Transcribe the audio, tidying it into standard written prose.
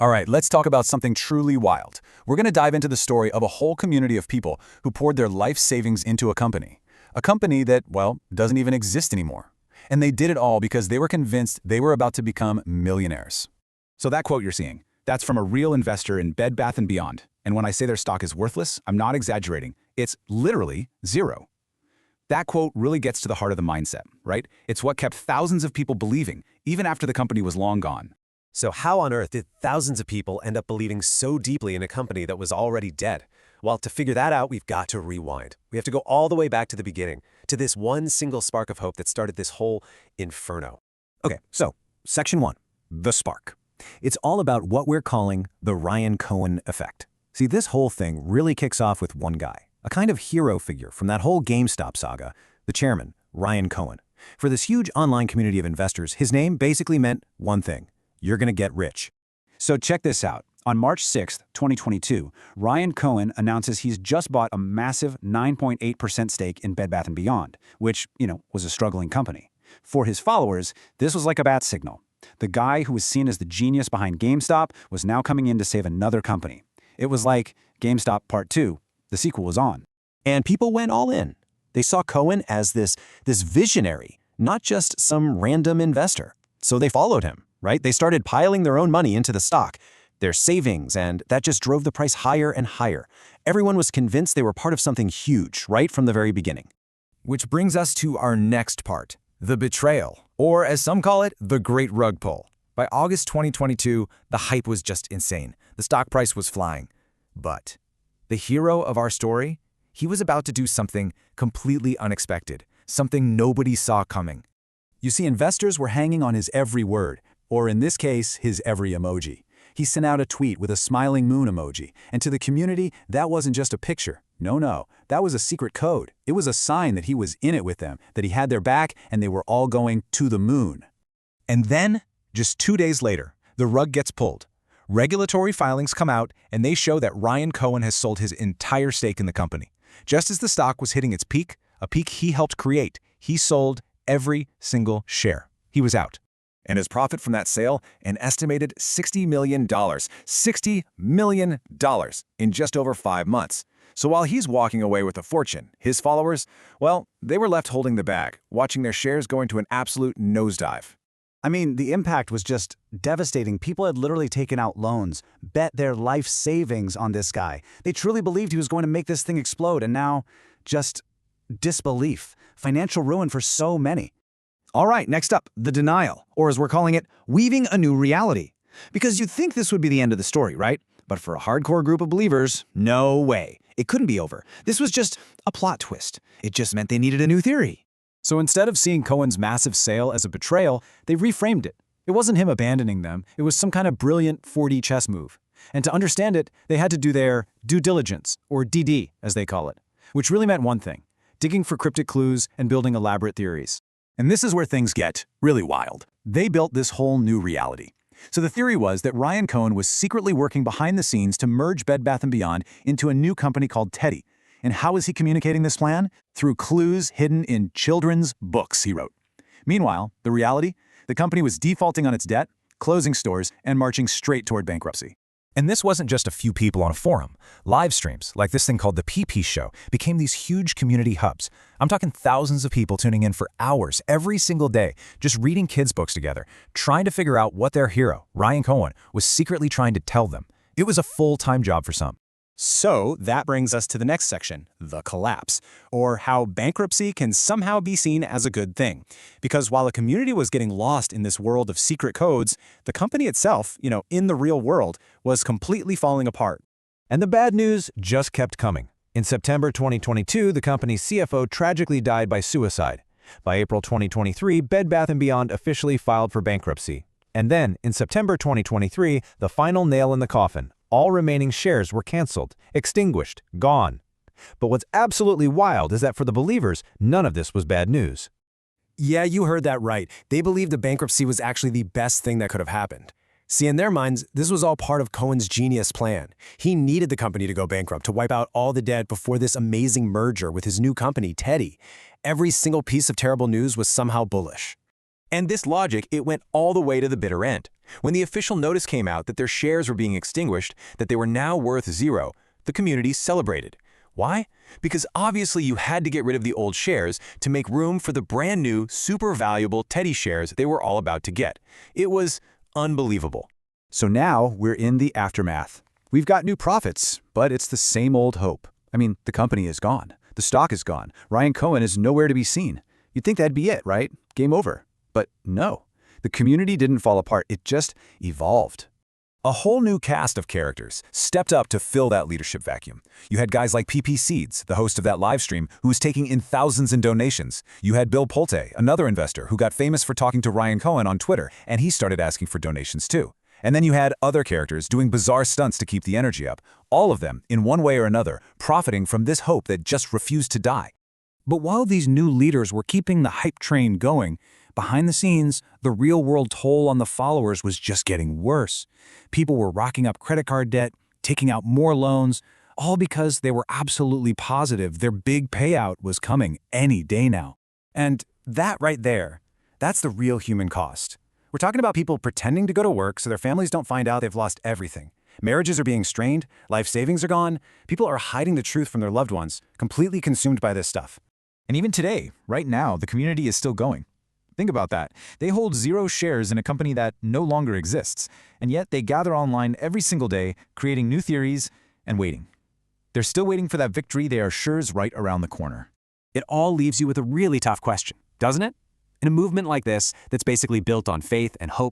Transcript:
All right, let's talk about something truly wild. We're going to dive into the story of a whole community of people who poured their life savings into a company. A company that, well, doesn't even exist anymore. And they did it all because they were convinced they were about to become millionaires. So that quote you're seeing, that's from a real investor in Bed Bath & Beyond. And when I say their stock is worthless, I'm not exaggerating. It's literally zero. That quote really gets to the heart of the mindset, right? It's what kept thousands of people believing, even after the company was long gone. So how on earth did thousands of people end up believing so deeply in a company that was already dead? Well, to figure that out, we've got to rewind. We have to go all the way back to the beginning, to this one single spark of hope that started this whole inferno. Okay, so Section 1, the spark. It's all about what we're calling the Ryan Cohen effect. See, this whole thing really kicks off with one guy, a kind of hero figure from that whole GameStop saga, the chairman, Ryan Cohen. For this huge online community of investors, his name basically meant one thing: you're going to get rich. So check this out. On March 6, 2022, Ryan Cohen announces he's just bought a massive 9.8% stake in Bed Bath & Beyond, which, was a struggling company. For his followers, this was like a bat signal. The guy who was seen as the genius behind GameStop was now coming in to save another company. It was like GameStop Part 2. The sequel was on. And people went all in. They saw Cohen as this visionary, not just some random investor. So they followed him, right? They started piling their own money into the stock, their savings, and that just drove the price higher and higher. Everyone was convinced they were part of something huge right from the very beginning. Which brings us to our next part, the betrayal, or as some call it, the great rug pull. By August 2022, the hype was just insane. The stock price was flying. But the hero of our story, he was about to do something completely unexpected, something nobody saw coming. You see, investors were hanging on his every word, or in this case, his every emoji. He sent out a tweet with a smiling moon emoji, and to the community, that wasn't just a picture. No, that was a secret code. It was a sign that he was in it with them, that he had their back, and they were all going to the moon. And then, just 2 days later, the rug gets pulled. Regulatory filings come out, and they show that Ryan Cohen has sold his entire stake in the company. Just as the stock was hitting its peak, a peak he helped create, he sold every single share. He was out. And his profit from that sale, an estimated $60 million. $60 million in just over 5 months. So while he's walking away with a fortune, his followers, well, they were left holding the bag, watching their shares go into an absolute nosedive. I mean, the impact was just devastating. People had literally taken out loans, bet their life savings on this guy. They truly believed he was going to make this thing explode, and now just disbelief, financial ruin for so many. All right, next up, the denial, or as we're calling it, weaving a new reality. Because you'd think this would be the end of the story, right? But for a hardcore group of believers, no way. It couldn't be over. This was just a plot twist. It just meant they needed a new theory. So instead of seeing Cohen's massive sale as a betrayal, they reframed it. It wasn't him abandoning them. It was some kind of brilliant 4D chess move. And to understand it, they had to do their due diligence, or DD, as they call it, which really meant one thing: digging for cryptic clues and building elaborate theories. And this is where things get really wild. They built this whole new reality. So the theory was that Ryan Cohen was secretly working behind the scenes to merge Bed Bath & Beyond into a new company called Teddy. And how is he communicating this plan? Through clues hidden in children's books, he wrote. Meanwhile, the reality? The company was defaulting on its debt, closing stores, and marching straight toward bankruptcy. And this wasn't just a few people on a forum. Live streams, like this thing called the PP Show, became these huge community hubs. I'm talking thousands of people tuning in for hours every single day, just reading kids' books together, trying to figure out what their hero, Ryan Cohen, was secretly trying to tell them. It was a full-time job for some. So that brings us to the next section, the collapse, or how bankruptcy can somehow be seen as a good thing. Because while a community was getting lost in this world of secret codes, the company itself, in the real world, was completely falling apart. And the bad news just kept coming. In September 2022, the company's CFO tragically died by suicide. By April 2023, Bed Bath & Beyond officially filed for bankruptcy. And then, in September 2023, the final nail in the coffin. All remaining shares were canceled, extinguished, gone. But what's absolutely wild is that for the believers, none of this was bad news. Yeah, you heard that right. They believed the bankruptcy was actually the best thing that could have happened. See, in their minds, this was all part of Cohen's genius plan. He needed the company to go bankrupt to wipe out all the debt before this amazing merger with his new company, Teddy. Every single piece of terrible news was somehow bullish. And this logic, it went all the way to the bitter end. When the official notice came out that their shares were being extinguished, that they were now worth zero, the community celebrated. Why? Because obviously you had to get rid of the old shares to make room for the brand new, super valuable Teddy shares they were all about to get. It was unbelievable. So now we're in the aftermath. We've got new profits, but it's the same old hope. I mean, the company is gone. The stock is gone. Ryan Cohen is nowhere to be seen. You'd think that'd be it, right? Game over. But no. The community didn't fall apart. It just evolved. A whole new cast of characters stepped up to fill that leadership vacuum. You had guys like PP Seeds, the host of that live stream, who was taking in thousands in donations. You had Bill Pulte, another investor who got famous for talking to Ryan Cohen on Twitter, and he started asking for donations too. And then you had other characters doing bizarre stunts to keep the energy up, all of them, in one way or another, profiting from this hope that just refused to die. But while these new leaders were keeping the hype train going, behind the scenes, the real-world toll on the followers was just getting worse. People were racking up credit card debt, taking out more loans, all because they were absolutely positive their big payout was coming any day now. And that right there, that's the real human cost. We're talking about people pretending to go to work so their families don't find out they've lost everything. Marriages are being strained, life savings are gone, people are hiding the truth from their loved ones, completely consumed by this stuff. And even today, right now, the community is still going. Think about that. They hold 0 shares in a company that no longer exists, and yet they gather online every single day, creating new theories and waiting. They're still waiting for that victory they are sure is right around the corner. It all leaves you with a really tough question, doesn't it? In a movement like this, that's basically built on faith and hope,